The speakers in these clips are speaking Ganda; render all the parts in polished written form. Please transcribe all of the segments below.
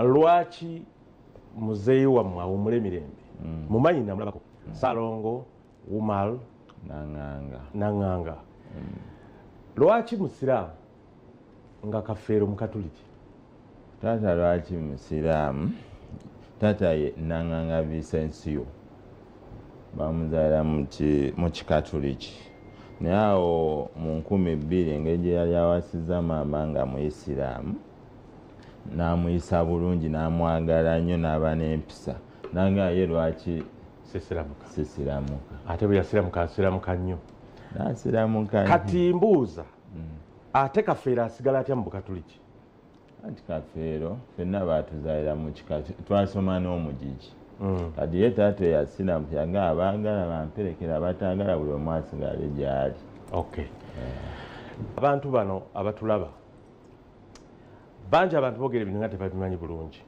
lwaki muzeeyi wammwe awummula emirembe mumanyi namulabako Salongo Wumal Nanganga lwaki musiraamu nga Kafeero mukatuliki? Taata lwaki musiraamu? Taata ye Nanganga Vicencio bamuzaala mu kikatuliki, naye awo mu 2000 engeri gye yali awasiza maama nga muisiraamu n'amuyisa bulungi n'amwagala nnyo n'aba n'empisa. Nanga ye lwaki sisiramuka? Ate bwe yasiramuka asiramuka nnyo. N'asiramuka kati mbuuza ate Kafeero asigala atya mu Bukatuliki? Anti Kafeero ffenna baatuzaalira mu kikatuliki, twasoma n'omugigi. Kati ye taata yasiramuka yagamba abaagala bamperekera abataagala buli omu asigale gy'ali. Okay. Abantu bano abatulaba bangi abantu boogera ebintu nga tebabimanyi bulungi.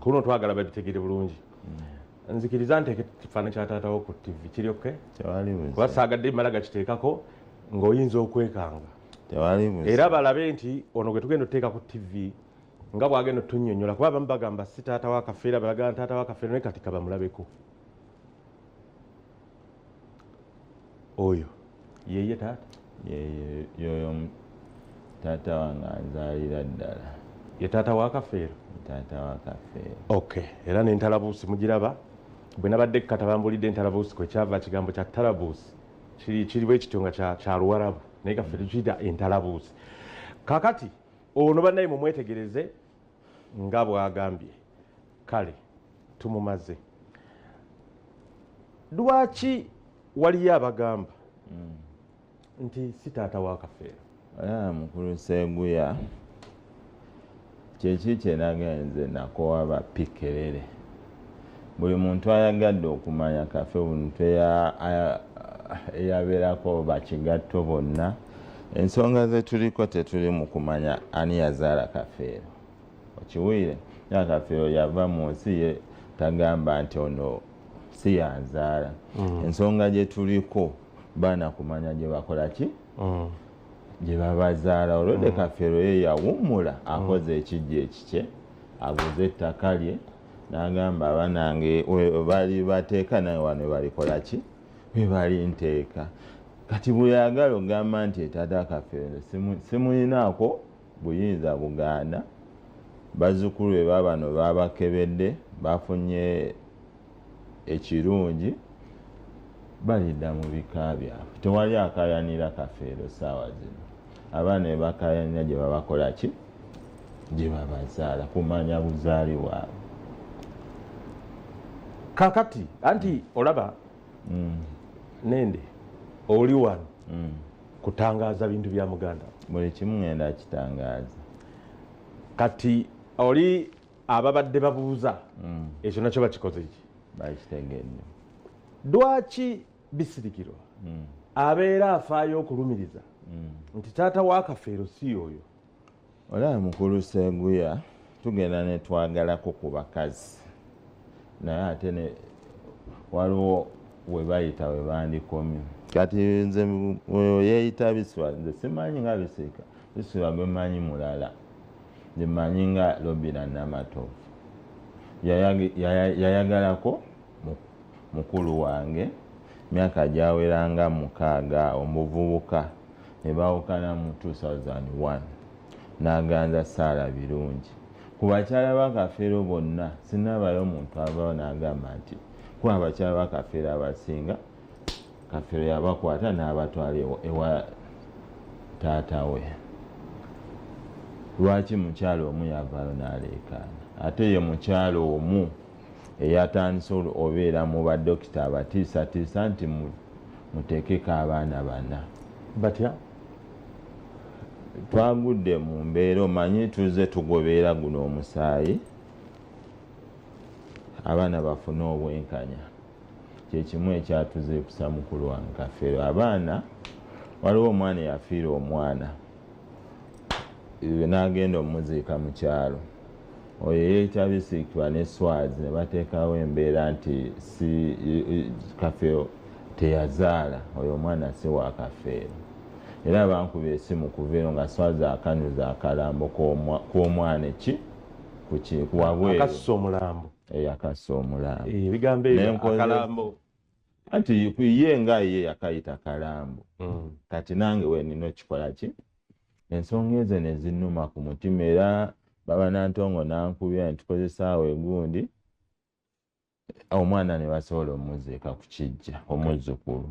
Kuno twagala babitegere bulungi. Nzikiriza nteeke ekifaananyi kya taata wo ku TV kiri okay? Tewali buzibu. Kuba saagadde mmala gakiteekako ng'oyinza okwekanga. Tewali buzibu. Era balabe nti ono gwe tugenda oteeka ku TV nga bwagenda otunnyonnyola kuba abamu bagamba si taata wa Kafeero balagala taata wa Kafeero naye kati kabamulabeko. Oyo yeye taata? Yoyo taata wange anzaalira ddala. Ye taata wa Kafeero? Taata wa Kafeero. Okay. Era n'entalabuusi mugiraba bwe nabadde katabambulidde entalabuusi kwe kyava kigambo kya talabuusi kiriwo ekityo nga kya Luwarabu naye Kafeero kiyita entalabuusi. Kakati ono bannaye mumwetegereze nga bw'agambye. Kale tumumaze. Lwaki waliyo abagamba nti si taata wa Kafeero? Mukulu Sseguya kyeki kye nagenze nakowa bapikerere. Buli muntu ayagadde okumanya Kafeero, buli muntu eyabeerako bakigatto bonna. Ensonga ze tuliko tetuli mu kumanya ani yazaala Kafeero. Okiwuire ya Kafeero yava mu nsi ye tagamba nti ono si yanzaala. Ensonga gye tuliko baana kumanya gye bakola ki? Gye babazaala. Olwedde Kafeero ye yawummula akoze ekijja ekikye aguze ettaka lye n'agamba abanange bali bateeka naye wano balikola ki? We bali nteeka. Kati bweyagala ogamba nti taata Kafeero simulinaako buyinza bugaana. Bazzukulu be babano babakebedde bafunye ekirungi balidda mu bika byabwe. Tewali akayanira Kafeero saawa zino. Abaana be bakayanira gye babakola ki? Gye babazaala kumanya buzaali bwabwe. Kakati anti olaba nende oli wano kutangaaza bintu bya Muganda. Buli kimu ngenda kitangaaza. Kati oli ababadde babuuza ekyo nakyo bakikoze ki? Bakitegedde. Lwaki bisirikirwa abeera afaayo okulumiriza nti taata wa Kafeero si oyo? Olaba Mukulu Sseguya tugenda ne twagalako ku bakazi naye ate waliwo we bayita we bandikomye. Kati nze yeeyita Biswa, nze simanyi nga Bisika. Biswa gwe manyi mulala. Nze manyi nga Lobina Namatovu. Yayagalako mukulu wange myaka gyaweranga 6 omuvubuka ne bawukana mu 2001 n'aganza Saala birungi. Ku bakyala ba Kafeero bonna sinnabayo omuntu avaawo n'agamba nti kuba abakyala ba Kafeero abasinga Kafeero yabakwata n'abatwala ewa taata we. Lwaki mukyalo omu yavaayo n'aleekaana? Ate ye mukyalo omu eyatandise obeera mu badokita abatiisatiisa nti muteekeko abaana 4. Batya? Twagudde mu mbeera omanyi tuze tugobeera guno omusaayi abaana bafune obwenkanya. Kyekimu ekyatuzeekusa mukulu wange Kafeero. Abaana waliwo omwana yafiira omwana n'agenda omuziika mu kyalo. Oyo yeeyita Bisiikibwa ne Swazi ne bateekawo embeera nti si Kafeero teyazaala, oyo omwana si wa Kafeero. Era bankuba esimu kuva eno nga Swazi akanuza akalambo k'omwana kuwabweru akassa omulambo akassa omulambo ebigambo ebyo akalambo anti ye nga ye yakayita kalambo kati nange wenina okikola ki ensonga ezo ne zinnuma ku mutima era baba Nantongo nankubya ntukozesaawo egundi omwana ne basobola omuziika ku kijja omuzzukulu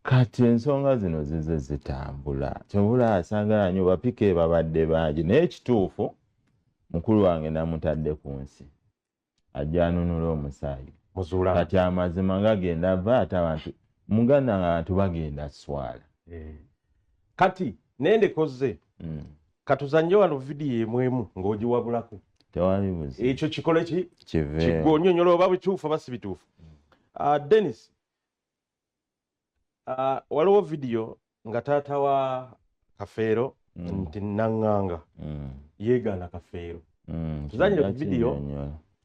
kati ensonga zino zize zitambula kyobula asagala nnyo bapike babadde bangi naye ekituufu mukulu wange namutadde ku nsi ajja anunula omusaayi kati amazima gagenda va ate abantu muganda nga abantu bagenda swala kati nendekoze katuzannyo wano vidiyo emwemu ng'ogiwabulako tewali buzi ekyo kikole ki kive kigonyonyola oba bituufu oba si bituufu Dennis waliwo vidiyo nga taata wa Kafeero nti Naŋŋanga yeegaana Kafeero tuzanyire ku vidiyo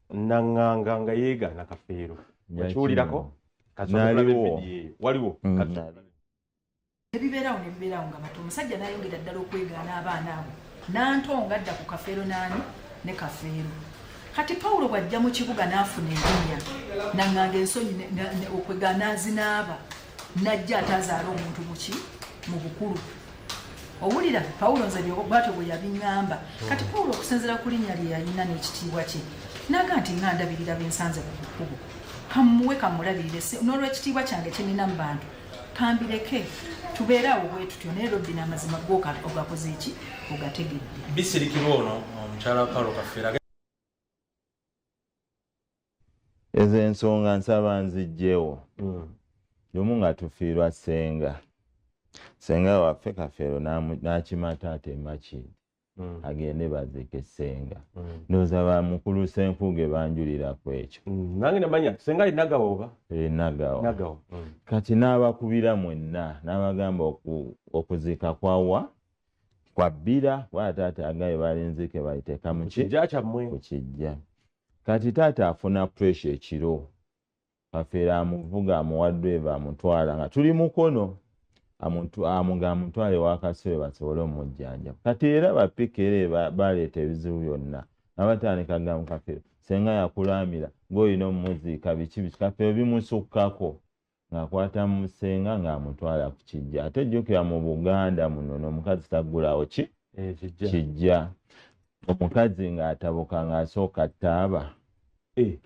Naŋŋanga nga yeegaana Kafeero okiwulirako waliwo ebibeerawo ne bibeerawo nga bato omusajja n'ayongera ddala okwegaana abaana abo Nantongo adda ku Kafeero ne Kafeero kati Pawulo bw'ajja mu kibuga n'afuna erinnya Naŋŋanga ensonyi okwegaana azinaaba najja atazaala omuntu mu bukulu owulira Pawulo nze bwatyo bwe yabiŋŋamba kati Pawulo okusinziira ku linnya lye yalina n'ekitiibwa kye naga nti nga ndabirira bensanze ku kkubo kamuwe kamulabirire n'olw'ekitiibwa kyange kyenina mu bantu kambireke tubeerawo bwe tutyo naye Robbi n'amazima ogakoze eki ogategedde bisirikirwa ono omukyala wa Pawulo Kafeero ezo ensonga nsaba nzijjewo lumu nga tufiirwa senga waffe Kafeero n'akimata ate makindi agende baziike senga ndowooza bamukulu Senkuge banjulira ku ekyo nange namanya senga ali Nagawa oba Nagawa kati n'abakubira mwenna n'abagamba okuziika kwa bbira wala taata agaye balinziike bayiteeka mu kijja kyammwe ku kijja kati taata afuna pressure ekiro Kafeero amuvuga amuwadde amutwala nga tuli mukono amutwale wa Kasule basobole omujjanjaba kati era bapikere baleeta ebizibu byonna abatandika gamu Kafeero senga yakulamira ng'olina omuziika biki Kafeero bimusukkako ng'akwata mu senga ng'amutwala ku kijja ate jjukira mu Buganda muno n'omukazi taggulawo kijja omukazi ng'atabuka ng'asooka ttaaba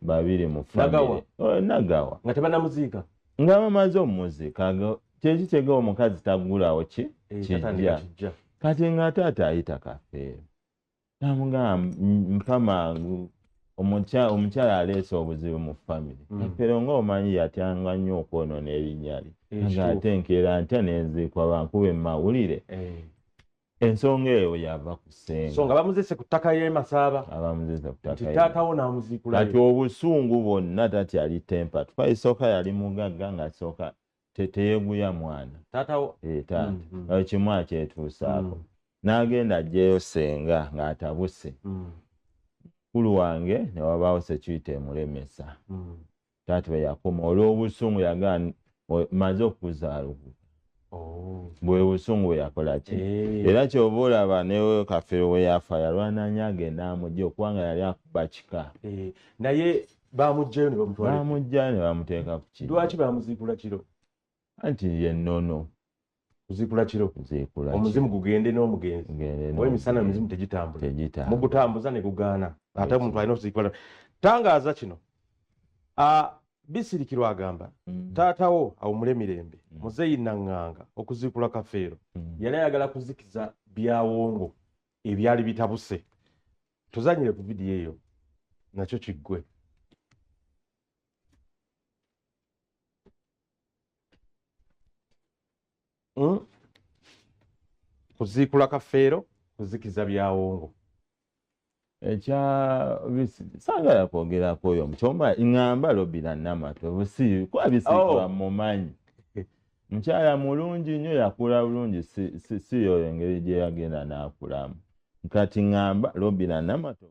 babiri mu famire Nagawa nga tebanamuziika nga bamaze omumuziika kyeki kyegawa omukazi taggulawo kijja kati nga taata ayita Kafeero namugamba mpamangu omukyala aleese obuzibu mu famire Kafeero ng'omanyi yatyanga nnyo okwonoona erinnya lye ng'ate nkeera ntya nenziikwa bankuba emawulire ensonga eyo yava ku senga so nga bamuzise ku ttaka y'e Masaaba abamuzise ku ttaka taatawo n'amuziikulayo kati obusungu bwonna tati yali tempa tukayisooka yali mugagga ng'asooka teyeguya mwana taatawo taata kimu akyetuusaako n'agenda ajjeyo senga ng'atabuse mukulu wange ne wabaawo sekiyita emulemesa taata bwe yakoma olw'obusungu yagaa maze okuzaala bwe busungu bwe yakola ki era kyoba olaba ne Kafeero bwe yafa yalwananya agenda amugja okubanga yali akuba kika naye bamugjayo ne bamutwala bamugja ne bamuteeka ku kijja lwaki bamuziikula kiro anti ye nnono kuziikula kiro omuzimu gugende n'omugenzi oba emisana emizimu tegitambula mugutambuza ne gugaana ate omuntu alina okuziikula tangaaza kino Bisirikirwa agamba taatawo awumule mirembe Muzeeyi Naŋŋanga okuziikula Kafeero yali ayagala kuzikiza byawongo ebyali bitabuse tuzanyire ku vidiyo eyo nakyo kiggwe kuziikula Kafeero kuzikiza byawongo saagala kwogerako oyo mukyoma ŋŋamba Robina Namato busi kuba Bisirikirwa mumanyi mukyala mulungi nnyo yakula bulungi si yoyo engeri gye yagenda n'akulamu kati ŋŋamba Robina Namato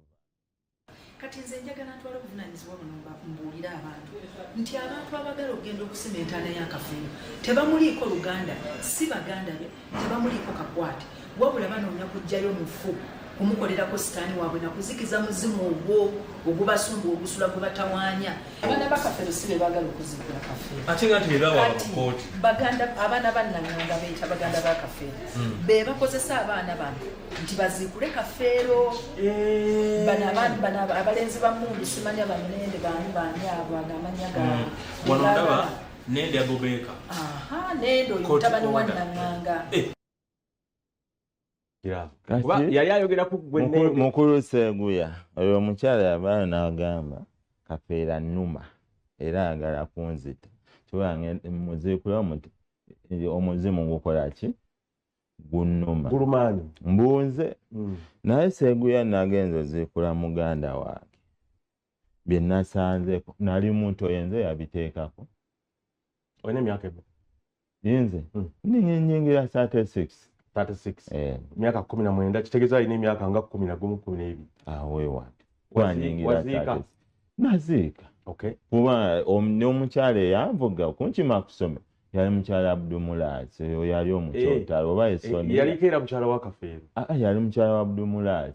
kati nze njagala ntwala obuvunaanyizibwa buno mbuulira abantu nti abantu abagala okugenda okusima entaana ya Kafeero tebamuliiko Luganda si baganda be tebamuliiko kakwate wabula banoonya kuggyayo mufu kumukolerako sitaani waabwe nakuzikiza muzimu ogwo ogubasumba ogusula gwe batawaanya. Abaana ba Kafeero si be baagala okuzikula Kafeero. Ate nga tebawa mu kkooti. Abaana ba Nnaŋŋanga beyita baganda ba Kafeero be bakozesa abaana bano nti baziikule Kafeero. Bano abalenzi ba Mmundu simanya bannende baani abo agamanya gaabwe. Wano ndaba Nende Abubeka. Nende oyo mutabani wa Nnaŋŋanga. Yali ayogera ku gwe Nende. Mukulu Seguya oyo omukyala yabaana n'agamba Kafeero nnuma era ayagala kunzita. Kiwange muziikula omuzimu gukola ki? Gunnuma. Gulumaanyi. Mbuuze. Naye Seguya nagenza oziikula muganda wange. Bye nasanzeko nali muto yenze yabiteekako. Oyina emyaka eba? Yinze? Nyingira 36. 36. Myaka 19 kitegeeza alina emyaka nga 11 12. Wewa. Wanyingira 36. Naziika. Okay. Kuba omukyala eyanvuga kunkima kusome yali mukyala Abdulmulaaz oyo yali omukyotalo oba esoni. Yali keera mukyala wa Kafeero. Yali mukyala wa Abdulmulaaz.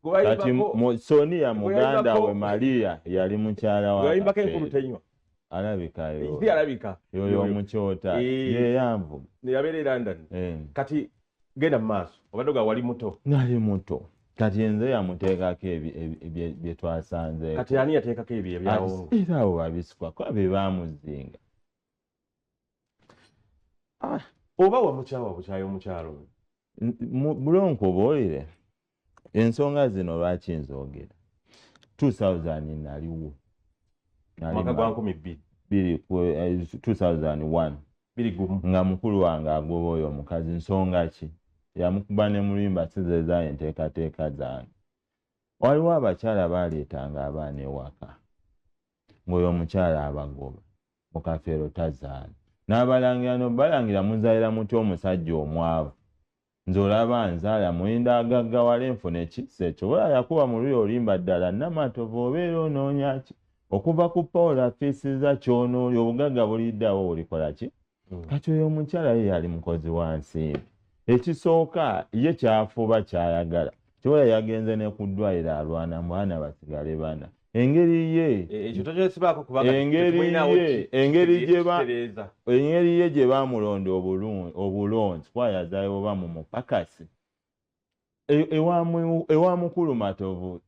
Kati Sonia muganda we Maria yali mukyala wa Kafeero. Yayimbako enkulu tenywa. Alabika yo. Alabika. Yoyo omukyota. Ye yanvuga. Yabeera London. Kati genda mu maaso obadde wali muto. Nali muto. Kati yenze yamuteekako bye twasanze. Kati ani yateekako ebyo ebyawo? Era abo babisukwa kwa be baamuzinga. Oba wamukyawa bukyayo omukyalo. Bulonko oboolire ensonga zino lwaki nzoogera. 2000 naliwo. Mwaka gwa 2002. 2001. Nga mukulu wange agoba oyo omukazi nsonga ki? Yamukuba ne mulimba sizeza enteekateeka zange. Waliwo abakyala baaleetanga abaana ewaka ng'oyo omukyala abagoba mu Kafeero tazaala. N'abalangira n'obalangira muzaalira muti omusajja omwavu. Nze olaba nzaala muyinda agaggawala enfuna ekisa ekyo. Wala yakuba mu luyo olimba ddala Namatovu obeera onoonya ki? Okuva ku Paula fiisiza kyonooli obugagga buliddawo olikola ki? Kati oyo omukyala ye yali mukozi wa nsimbi. Ekisooka ye kyafuba kyayagala. Kiwala yagenze ne ku ddwaliro alwana mwana basigale bana. Engeri ye gye baamulonda obulungi kwayazaayo oba mu mupakasi ewa mukulu Matovu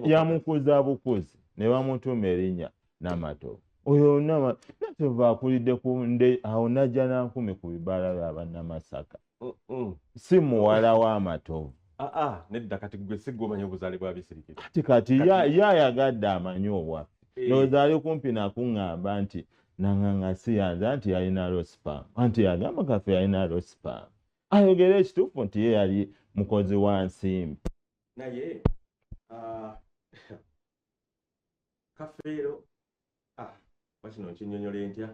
yamukuza bukuzi ne bamutuuma erinnya Namatovu. Oyo Namatovu akulidde ku nde awo najja nankumi ku bibala bya Bannamasaka. Si muwala wa Matovu. Nedda kati gwe sigomanya obuzaale bwa Bisirikira. Kati yayagadde amanyi obwaffe. N'ozaali kumpi nakuŋŋamba nti Nnaŋŋanga si yanze nti yalina losipam. Anti yagamba Kafeero yalina losipam. Ayogera ekituufu nti ye yali mukozi wa nsimbi. Naye Kafeero wakino nkinyonyola ntya?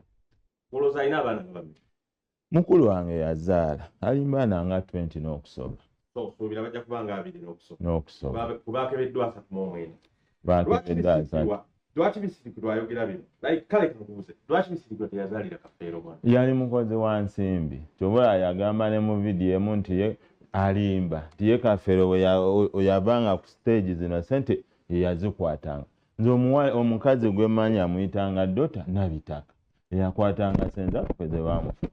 Olowooza alina abaana babiri? Mukulu wange yazaala alimbaana nga 20 n'okusoba. Suubira bajja kubanga 2 n'okusoba. Kubakebeddwa 39. Bakebeddwa Lwaki Bisirikirwa ayogera bino? Kale kankubuuze, lwaki Bisirikirwa teyazaalira Kafeero mwana? Yali mukozi wa nsimbi. Kyobula yagamba ne mu vidiyo emu nti ye alimba. Nti ye Kafeero we yavanga ku stage zino sente ye yazikwatanga. Nze omukazi gwe mmanyi amuyitanga Dota Nabitaka. Yakwatanga senza kweze bamufuna.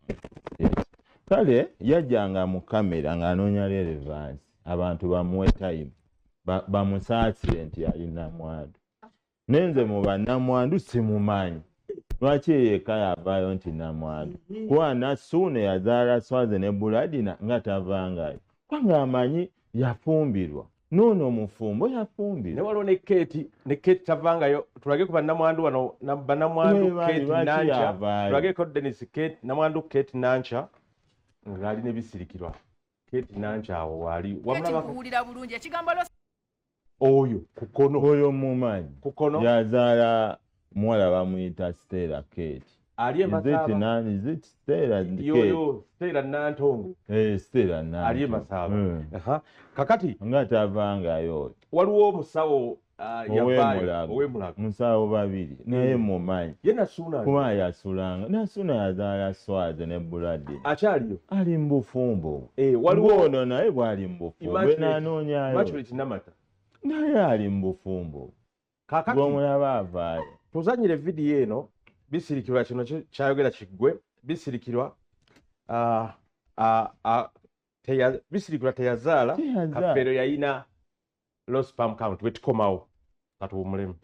Kale yajjanga mu kamera ng'anoonya relevance. Abantu bamuwe time. Bamusaasire nti yali Namwandu. Nenze mu bannamwandu simumanyi. Lwaki yeka yavaayo nti Namwandu? Kwana Ssuune yazaala Swaze ne Buladina nga tavangayo. Kwanga amanyi yafumbirwa. Noono omufumbo yafumbirwa. Ne waliwo ne Kate tavangayo. Tulage ku bannamwandu wano bannamwandu Kate Nancha. Tulageko Dennis Kate Namwandu Kate Nancha ng'ali ne Bisirikirwa. Kate Nancha awo wali wamulabako bulungi ekigambo oyo kukono oyo mumanyi kukono yazaala muwala bamuyita Stella Kate. Ali Masaba. Is it Stella Kate? Yo Stella Nantongo. Stella Nantongo. Ali Masaba. Kakati nga tavangayo. Waliwo omusawo ow'emulago musawo babiri naye mumanyi ye Nasuna kuba yasulanga Nasuna yazaala Swazo ne Bulade akyaliyo ali mu bufumbo waliwo ono naye bw'ali mu bufumbo n'anoonyayo Namata naye ali mu bufumbo kakati bw'omulaba avaayo tuzanyire vidiyo eno bisirikirwa kino kyayogera kiggwe bisirikirwa bisirikirwa teyazaala Kafeero yayina low sperm count wetukomawo katuwumulemu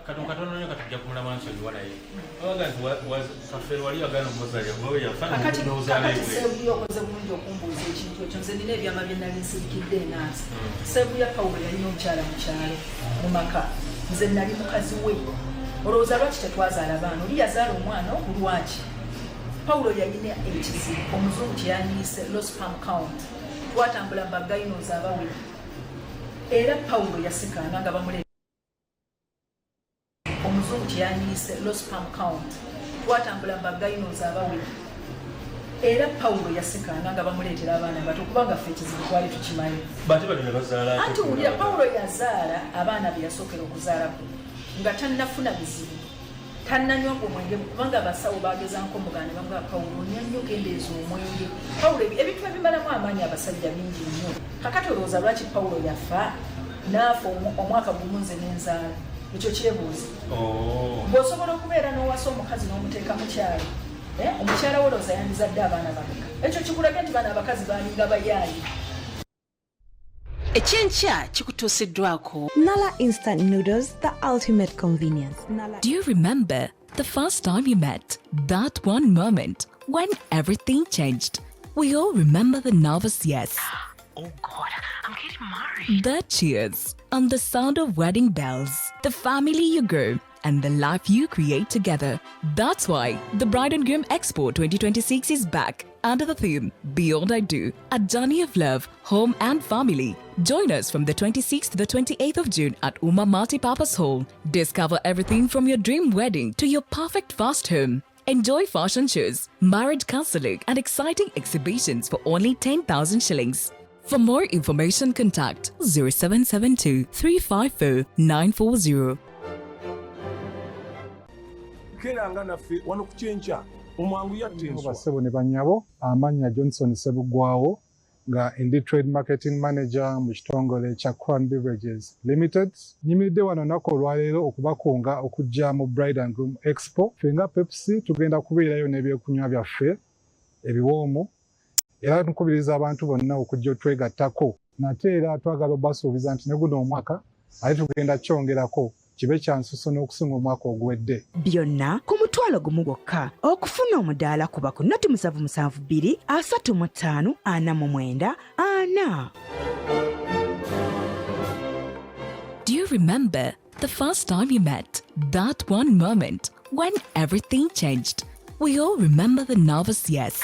katono nnyo katujja kumulaba nsonyiwa naye owaga nti Kafeero wali yagana omuzalya gwe yafana kakati seebuya okoze bulungi okumbuuza ekintu ekyo nze nina ebyama bye nali nsirikidde enansi seebuya Pawulo yalina omukyala mu kyalo mu maka nze nali mukazi we olowooza lwaki tetwazaala baana oli yazaala omwana okulwaki Pawulo yalina ekizibu omuzungu kyeyandiise low sperm count twatambula bagayinozi abawera era Pawulo yasikanga nga bamuleeta omuzungu kyeyandiise low sperm count twatambula bagayinozi abawera era Pawulo yasikanga nga bamuleetera abaana bato kubanga ffe ekizibu twali tukimanyi anti wulira Pawulo yazaala abaana be yasookera okuzaalako nga tannafuna bizibu tannanywa omwenge kubanga abasawo bagezanko mugane bamugamba Pawulo nnyo gendeeza omwenge Pawulo ebintu ebimalamu amaanyi abasajja bingi nnyo kakati olowooza lwaki Pawulo yafa naafa omwaka gumu nze n'enzaala ekyo kyebuuzi bw'osobola okubeera n'owasa omukazi n'omuteeka mu kyalo omukyala wolowooza yandizadde abaana babeka ekyo kikulaga nti bano abakazi balinga bayaayi ekyenkya kikutuusiddwako Nala instant noodles, the ultimate convenience. Do you remember the first time you met? That one moment when everything changed. We all remember the nervous yes. Oh God, I'm getting married. The cheers and the sound of wedding bells. The family you grow and the life you create together. That's why the Bride and Groom Expo 2026 is back under the theme Beyond I Do, a journey of love, home and family. Join us from the 26th to the 28th of June at Uma Multipurpose Hall. Discover everything from your dream wedding to your perfect first home. Enjoy fashion shows, marriage counseling and exciting exhibitions for only 10,000 shillings. For more information, contact 0772 354 940. Keranga naffe wano ku kyenkya omwangu yattenswa bassebo ne bannyabo amannya Johnson Sebugwawo nga ndi trade marketing manager mu kitongole kya Crown Beverages Limited. Nyimiridde wano nako olwaleero okubakunga okujja mu Bride and Groom Expo. Ffe nga Pepsi tugenda kubeerayo n'ebyekunywa byaffe ebiwoomu era tukubiriza abantu bonna okujja otwegattako. Nate era twagala obasuubiza nti ne guno omwaka ate tugenda kyongerako kibe kya nsuso n'okusinga omwaka oguwedde. Byonna ku mutwalo gumu gwokka. Okufuna omudaala kuba ku nnoti 772 35 49 4. Do you remember the first time you met? That one moment when everything changed. We all remember the nervous yes.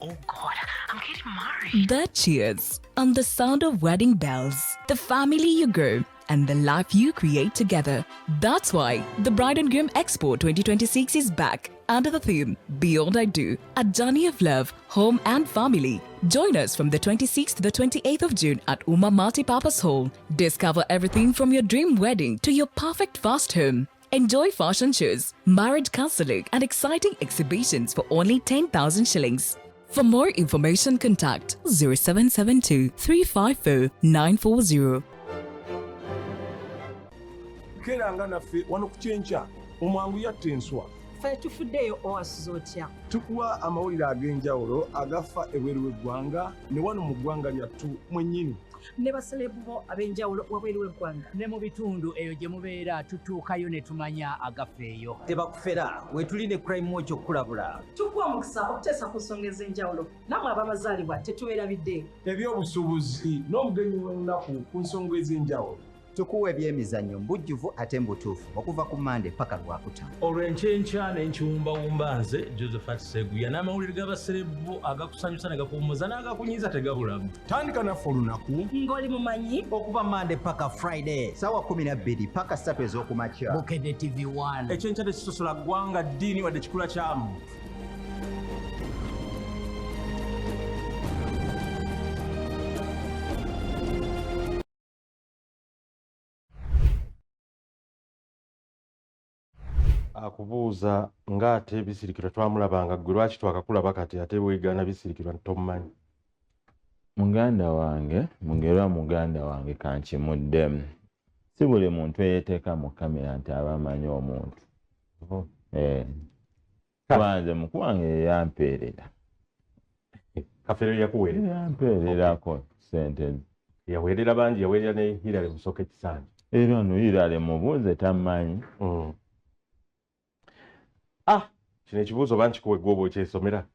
Oh God, I'm getting married. The cheers and the sound of wedding bells. The family you grow and the life you create together. That's why the Bride and Groom Expo 2026 is back under the theme Beyond I Do, a journey of love, home and family. Join us from the 26th to the 28th of June at Uma Multipurpose Hall. Discover everything from your dream wedding to your perfect first home. Enjoy fashion shows, marriage counseling and exciting exhibitions for only 10,000 shillings. For more information, contact 0772 354 940. Keranga naffe wano ku kyenkya omwangu yattenswa ffe tufuddeyo owasuza otya tukuwa amawulire ag'enjawulo agafa ebweru w'eggwanga ne wano mu ggwanga lyattu mwennyini ne baselebu bo ab'enjawulo wabweru w'eggwanga ne mu bitundu eyo gye mubeera tutuukayo ne tumanya agafeeyo tebakufera wetuli ne crime watch okukulabula tukuwa omukisa okuteesa ku nsonga ez'enjawulo nammwe abamazaalibwa tetubeerabidde ebyobusuubuzi n'omugenyi w'ennaku ku nsonga ez'enjawulo tukuwa ebyemizannyo mbujjuvu ate mbutuufu okuva ku Mande paka Lwakutaano. Olw'enkyenkya n'enkiwumbawumba nze Josephat Seguya n'amawulire g'abaserebu agakusanyusa ne gakuwummuza n'agakunyiiza tegabulamu. Tandika naffe olunaku ng'oli mumanyi okuva Mande paka Friday ssaawa 12 paka 3 ez'okumakya. Bukedde TV1. Ekyenkya tekisosola ggwanga ddiini wadde kikula kyamu. akubuuza ng'ate ebisirikirwa twamulabanga ggwe lwaki twakakulaba kati ate bwegaana bisirikirwa tomumanyi. Muganda wange mugerwa muganda wange kankimuddemu si buli muntu eyeteeka mu kamera nti aba amanyi omuntu. Kwanze mukulu wange yeyampeerera. Kafeero yakuweerera? Yampeererako sente. Yaweerera bangi, yaweerera ne Hillary Musoke Kisanja. Era no Hillary mubuuze tamanyi. Kino ekibuuzo bankikuwa eggwooba okyesomera.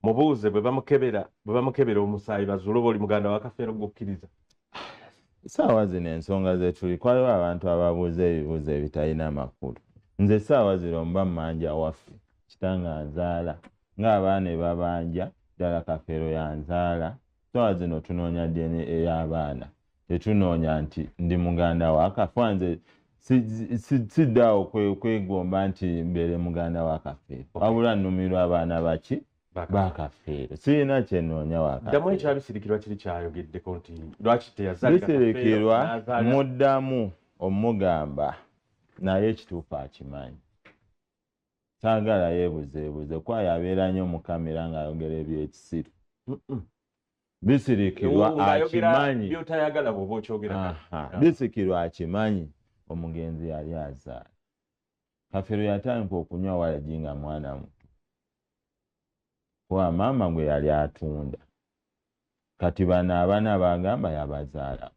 Mubuuze bwe bamukebera omusaayi bazuule oba oli muganda wa Kafeero gwokkiriza. Saawa zino ensonga zetuli kwaliwo abantu ababuuza ebibuuzo ebitalina amakulu. Nze saawa zino mba mmanja waffe kitanga nzaala ng'abaana babanja ddala Kafeero yanzaala. Saawa zino tunoonya DNA ey'abaana tetunoonya nti ndi muganda wa Kafeero. Nze siddaawo kwegomba nti mbeere muganda wa Kafeero wabula nnumirwa abaana baki ba Kafeero sirina kyenoonya wa Kafeero. Ddamu ekyabisirikirwa kiri kyayogeddeko nti lwaki teyazaalika bisirikirwa muddamu omugamba naye ekituufu akimanyi. Saagala yeebuzeebuze kwayo abeera nnyo mu kamera ng'ayogera ebyekisiru. Bisirikirwa akimanyi. By'otayagala bw'oba okyogera. Bisirikirwa akimanyi omugenzi yali azaala. Kafeero yatandika okunywa walagi nga mwana muto. Kuba maama gwe yali atunda. Kati bano abaana bagamba yabazaala.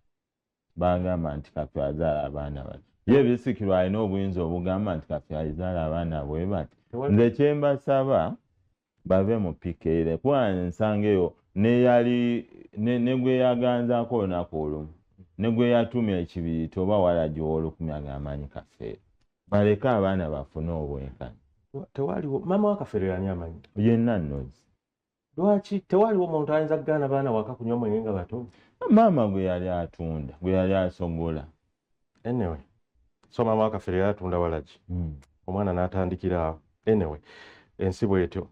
Bagamba nti Kafeero azaala abaana bano. Ye bisirikirwa alina obuyinza obugamba nti Kafeero azaala abaana bwe bati. Nze kye mbasaba bave mu pikeere kuba nsanga eyo ne gwe yaganzaako olunaku olumu ne gwe yatumya ekibiriiti oba walagi w'olukumi agamanyi Kafeero. Baleke abaana bafune obwenkanya. Tewaliwo maama wa Kafeero yani amanyi? Yenna nnozi. Lwaki tewaliwo omuntu ayinza kugaana baana waka kunywa omwenge nga bato? Maama gwe yali atunda, gwe yali asogola. Anyway, so maama wa Kafeero yatunda walagi. Omwana n'atandikira awo. Anyway, ensi bwetyo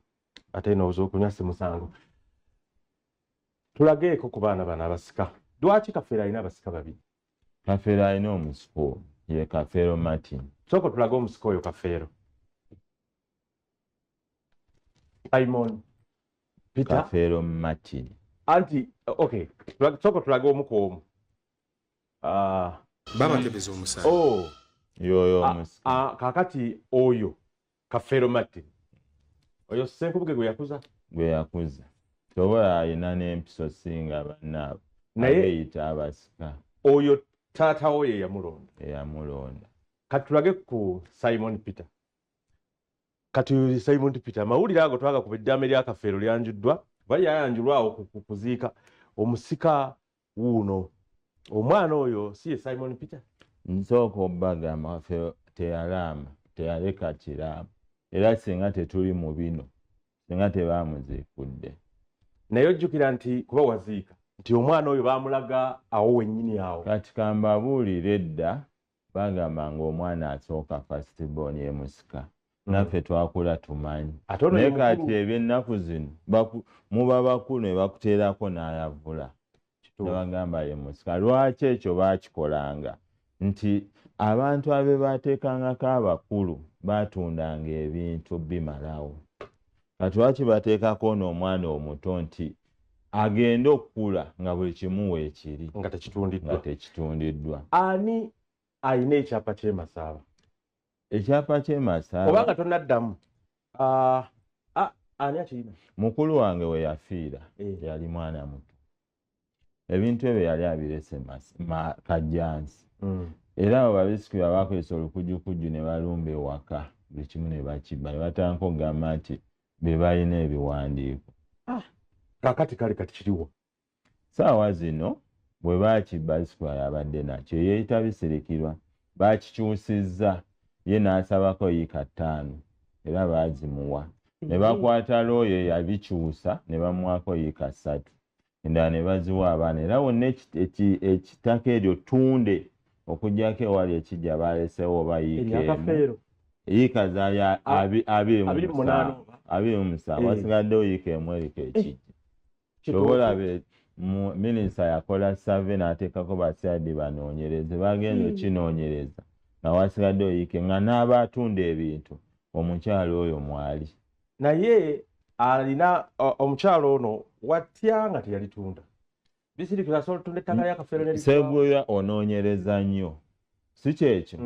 ate n'obuza okunywa si musango. Tulageeko ku baana bano abasika. Lwaki Kafeero alina abasika babiri? Kafeero alina omusiko ye Kafeero Martin. Soko tulage omusiko oyo Kafeero. Simon Peter Kafeero Martin. Anti, okay. Soko tulage omu ku omu. Babakebeza omusaayi. Yoyo omusiko. Kakati oyo Kafeero Martin. Oyo Ssenkubuge gwe yakuza? Gwe yakuza. Toba alina n'empiso singa bannaabo. Naye yita abasika. Oyo taata wo ye yamulonda. Yamulonda. Kati tulage ku Simon Peter. Kati Simon Peter mawulire ago twaga ku beddaame lya Kafeero lyanjuddwa. Bali yayanjulwawo kuziika omusika wuuno. Omwana oyo si ye Simon Peter? Nsooka obbagamba Kafeero teyalama, teyaleka kiraamo. Era singa tetuli mu bino, singa tebaamuziikudde. Naye ojjukira nti kuba waziika nti omwana oyo baamulaga awo wennyini awo. Kati kambabuulire edda bagambanga omwana asooka first born ye musika. Naffe twakula tumanyi. Naye kati eby'ennaku zino muba bakulu ne bakuteerako n'ayavula. Ne bagamba ye musika. Lwaki ekyo baakikolanga? Nti abantu abe baateekangako abakulu baatundanga ebintu bimalawo. Kati lwaki bateekako n'omwana omuto nti agenda okukula nga buli kimu weekiri nga tekitundiddwa. Ani alina ekyapa ky'Emasaaba? Ekyapa ky'Emasaaba obanga tonnaddamu ani akirina? Mukulu wange we yafiira yali mwana muto. Ebintu ebyo yali abirese Kajjansi. Era abo babisikirwa bakozesa olukujjukujju ne balumba ewaka buli kimu ne bakibba ne batandika okugamba nti be balina ebiwandiiko. Kakati kale kati kiriwo. Saawa zino bwe baakibba bisikirwa yabadde nakyo yeeyita bisirikirwa. Baakikyusizza ye n'asabako yiika 5 era baazimuwa. Ne bakwata looyo yabikyusa ne bamuwako yiika 3 endala ne baziwa abaana. Era wonna ekitaka eryo tunde okujjako ewali ekijja baalesewo oba yiika zaali 27 wasigaddewo yiika emu eriko ekijja. Kyobolabe minisita yakola survey n'ateekako basiadi banoonyereze bagenze okinoonyereza nga wasigaddewo yiika nga n'abatunda ebintu omukyalo oyo mwali naye alina omukyalo ono watya nga teyalitunda bisirikira asobola tunda ettaka lya Kafeero ne Seguya onoonyereza nnyo si kyekyo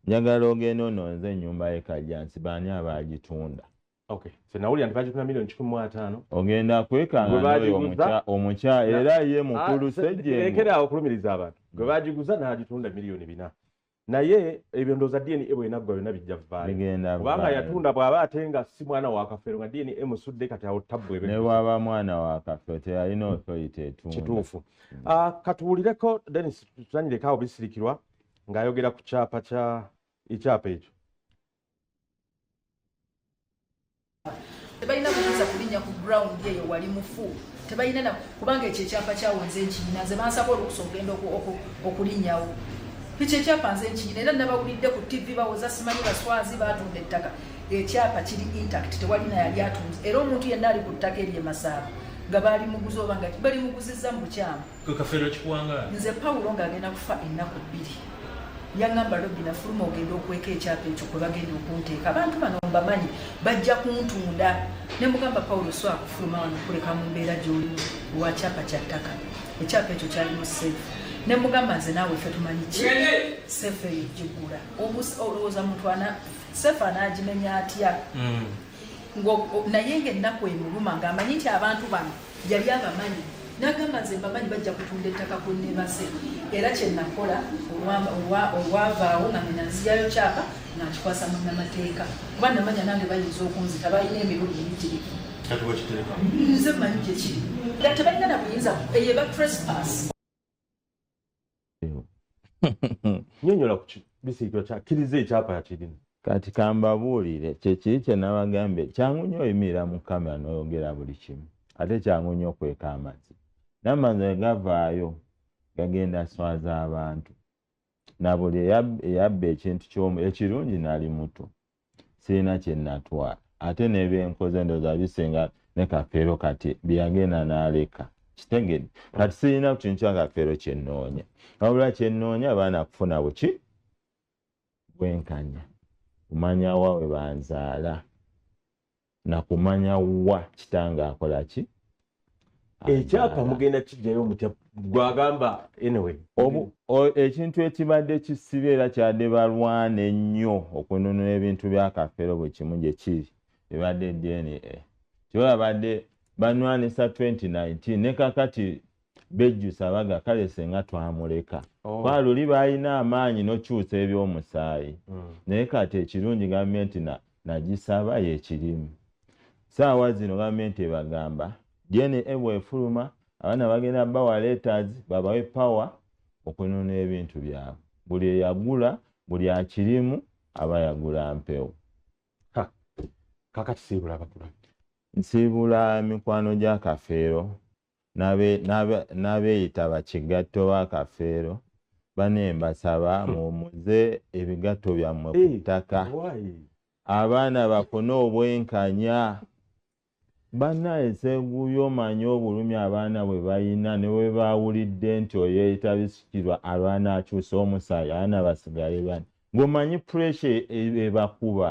njagala ogenda ononze ennyumba y'ekajjansi baani abaagitunda okay so nawulira nti bagitunda $1,500,000 ogenda kwekanga n'oyo omukyala era ye mukulu sejje lekeraawo okulumiriza abantu gwe baagiguza n'agitunda $4,000,000 naye ebyo ndooza DNA bwenaggwa byonna bijja vaayo kubanga yatunda bw'aba ate nga si mwana wa Kafeero nga DNA emusudde kati awo tabwe ne bw'aba mwana wa Kafeero teyalina authority etunda kituufu katuwulireko Dennis tutanyireko awo bisirikirwa ng'ayogera ku kyapa ekyapa ekyo tebalina kuyinza kulinnya ku ground eyo wali mufu tebalina kubanga ekyo ekyapa kyawonze enkinyina ze bansaba olukusa okugenda okulinnyawo ekyo ekyapa nze enkinyina era nabawulidde ku TV bawoza simanyi baswazi baatunda ettaka ekyapa kiri intact tewalina yali atunze era omuntu yenna ali ku ttaka erye Masaba nga baali muguzi oba nga bali muguzizza mu bukyamu Kafeero kikuwanga nze Pawulo ng'agenda kufa ennaku 2 yaŋŋamba Robina fuluma ogenda okweka ekyapa ekyo kwe bagenda okunteeka abantu bano mbamanyi bajja kuntunda ne mugamba Pawulo so akufuluma wano kuleka mu mbeera gy'olimu wa kyapa kya ttaka ekyapa ekyo kyalimu seefu ne mugamba nze naawe ffe tumanyi ki seefu eyo gigula olowooza muntu seefu anaagimenya atya naye ng'ennaku emuluma ng'amanyi nti abantu bano yali abamanyi n'agamba nze mbamanyi bajja kutunda ettaka ku nnebase era kye nakola olwavaawo nga nina nziyayo kyapa nga nkikwasa munnamateeka kuba namanya nange bayinza okunzita balina emirundi ebigiriku nze mmanyi gye kiri era tebalina na buyinza eyo eba trespass nyonyola ku bisirikirwa kyakkiriza ekyapa yakirina kati kambabuulire kyekiri kye nabagambye kyangu nnyo oyimirira mu kamera n'oyogera buli kimu ate kyangu nnyo okweka amazzi n'amazzi gavaayo gagenda swaza abantu na buli eyabba ekintu ekirungi nali muto sirina kye natwala ate n'ebyenkoze ndowooza bisinga ne Kafeero kati byagenda n'aleka kitegedde kati sirina ku kintu kya Kafeero kye nnoonya wabula kye nnoonya abaana kufuna buki bwenkanya kumanya wa we banzaala na kumanya wa kitanga akola ki ekyapa mugenda kijjayo mutya gwagamba anyway ekintu ekibadde kisibye era kyadde balwana ennyo okununula ebintu bya Kafeero bwe kimu gye kiri ebadde DNA kyola badde banwanisa 2019 ne kakati bejjusa baga kale senga twamuleka luli balina amaanyi n'okyusa eby'omusaayi naye kati ekirungi gavumenti nagisaba yekirimu saawa zino gavumenti ebagamba DNA bwefuluma abaana bagenda bawa letters babawe power okununula ebintu byabwe buli eyagula buli akirimu aba yagula mpewo kakati siibula bakula nsiibula mikwano gya Kafeero n'abeeyita bakigatto ba Kafeero bane mbasaba muwummuze ebigatto byammwe ku ttaka abaana bafune obwenkanya bannaye Seguya omanyi obulumi abaana bwe bayina ne bwe baawulidde nti oyeeyita bisikirwa alwana akyusa omusaayi abaana basigale bane ng'omanyi pressure ebakuba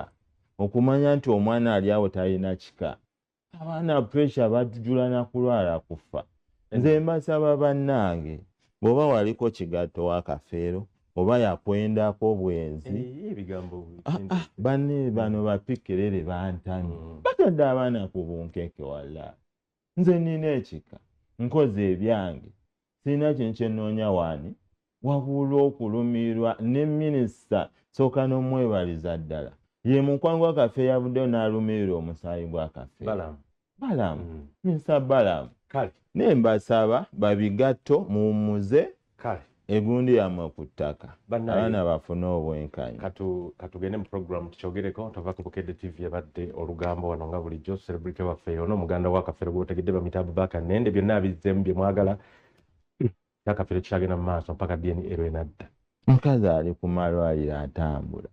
okumanya nti omwana ali awo talina kika abaana pressure batujula na kulwala kufa nze mbasaba bannange bw'oba waliko kigatto wa Kafeero oba yakwendako bwenzi banne bano bapikerere bantamye batadde abaana ku bunkeke walla nze nina ekika nkoze ebyange sirina kintu kyennoonya waani wabula okulumirwa ne minisita sooka n'omwebaliza ddala ye mukwano gwa Kafeero yavuddeyo n'alumirira omusaayi gwa Kafeero Balamu minisita Balamu ne mbasaba babigatto muwummuze egundi yammwe ku ttaka abaana bafune obwenkanya katugende mu program tukyogereko tova ku Bukedde TV yabadde olugambo wano nga bulijjo celebrity waffe ono omuganda wa Kafeero gwotegedde bamuyita Abubakar Nende byonna bizzemu bye mwagala kya Kafeero kikyagenda mu maaso mpaka DNA erwenadda mukazi ali ku malwaliro atambula